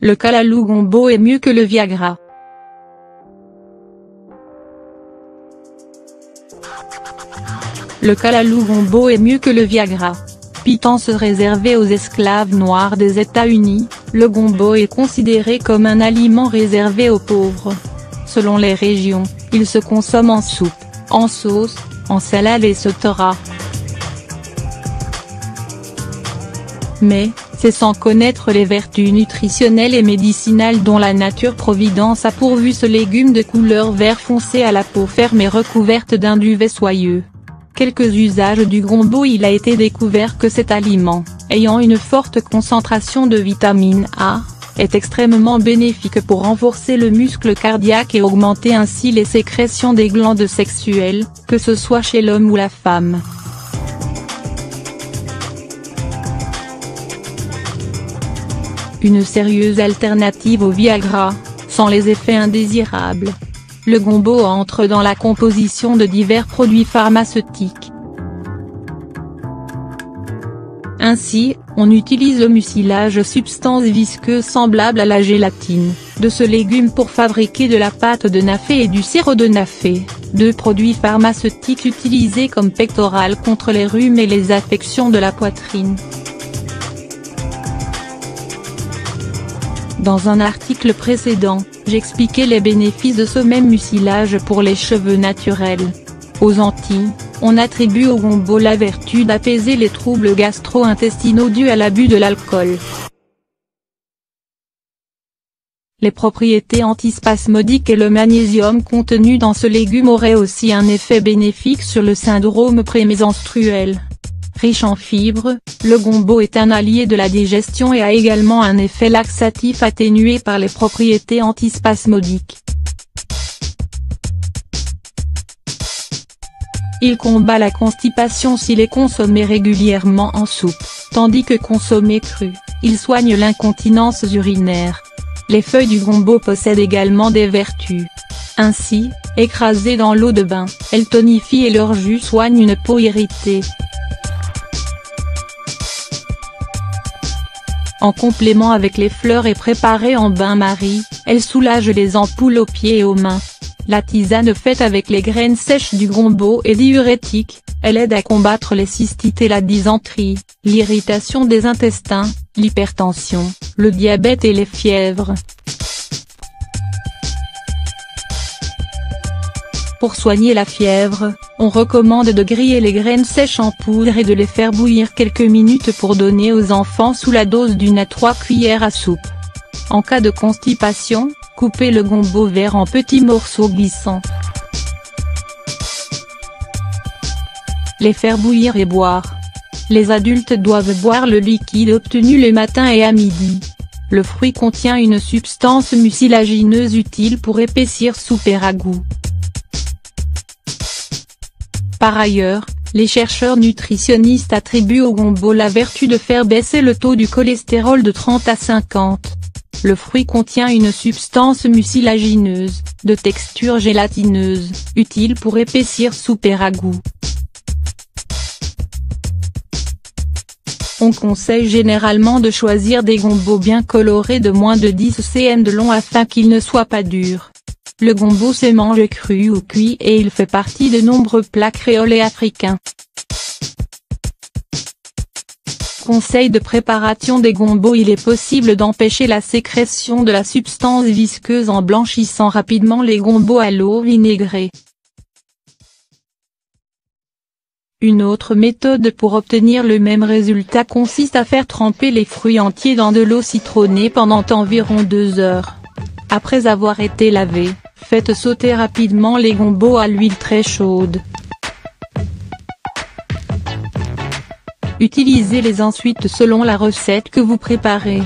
Le Kalalou Gombo est mieux que le Viagra. Le Kalalou Gombo est mieux que le Viagra. Pitance réservé aux esclaves noirs des États-Unis, le gombo est considéré comme un aliment réservé aux pauvres. Selon les régions, il se consomme en soupe, en sauce, en salade etc. Mais, c'est sans connaître les vertus nutritionnelles et médicinales dont la nature providence a pourvu ce légume de couleur vert foncé à la peau ferme et recouverte d'un duvet soyeux. Quelques usages du gombo. Il a été découvert que cet aliment, ayant une forte concentration de vitamine A, est extrêmement bénéfique pour renforcer le muscle cardiaque et augmenter ainsi les sécrétions des glandes sexuelles, que ce soit chez l'homme ou la femme. Une sérieuse alternative au Viagra, sans les effets indésirables. Le gombo entre dans la composition de divers produits pharmaceutiques. Ainsi, on utilise le mucilage, substance visqueuse semblable à la gélatine, de ce légume pour fabriquer de la pâte de naphé et du sirop de naphé, deux produits pharmaceutiques utilisés comme pectoral contre les rhumes et les affections de la poitrine. Dans un article précédent, j'expliquais les bénéfices de ce même mucilage pour les cheveux naturels. Aux Antilles, on attribue au gombo la vertu d'apaiser les troubles gastro-intestinaux dus à l'abus de l'alcool. Les propriétés antispasmodiques et le magnésium contenu dans ce légume auraient aussi un effet bénéfique sur le syndrome prémenstruel. Riche en fibres, le gombo est un allié de la digestion et a également un effet laxatif atténué par les propriétés antispasmodiques. Il combat la constipation s'il est consommé régulièrement en soupe, tandis que consommé cru, il soigne l'incontinence urinaire. Les feuilles du gombo possèdent également des vertus. Ainsi, écrasées dans l'eau de bain, elles tonifient et leur jus soigne une peau irritée. En complément avec les fleurs et préparées en bain-marie, elle soulage les ampoules aux pieds et aux mains. La tisane faite avec les graines sèches du gombo est diurétique, elle aide à combattre les cystites et la dysenterie, l'irritation des intestins, l'hypertension, le diabète et les fièvres. Pour soigner la fièvre, on recommande de griller les graines sèches en poudre et de les faire bouillir quelques minutes pour donner aux enfants sous la dose d'1 à 3 cuillères à soupe. En cas de constipation, coupez le gombo vert en petits morceaux glissants. Les faire bouillir et boire. Les adultes doivent boire le liquide obtenu le matin et à midi. Le fruit contient une substance mucilagineuse utile pour épaissir soupe et ragoût. Par ailleurs, les chercheurs nutritionnistes attribuent au gombo la vertu de faire baisser le taux du cholestérol de 30 à 50. Le fruit contient une substance mucilagineuse, de texture gélatineuse, utile pour épaissir soupe et ragoût. On conseille généralement de choisir des gombos bien colorés de moins de 10 cm de long afin qu'ils ne soient pas durs. Le gombo se mange cru ou cuit et il fait partie de nombreux plats créoles et africains. Conseil de préparation des gombos. Il est possible d'empêcher la sécrétion de la substance visqueuse en blanchissant rapidement les gombos à l'eau vinaigrée. Une autre méthode pour obtenir le même résultat consiste à faire tremper les fruits entiers dans de l'eau citronnée pendant environ 2 heures. Après avoir été lavés, faites sauter rapidement les gombos à l'huile très chaude. Utilisez-les ensuite selon la recette que vous préparez.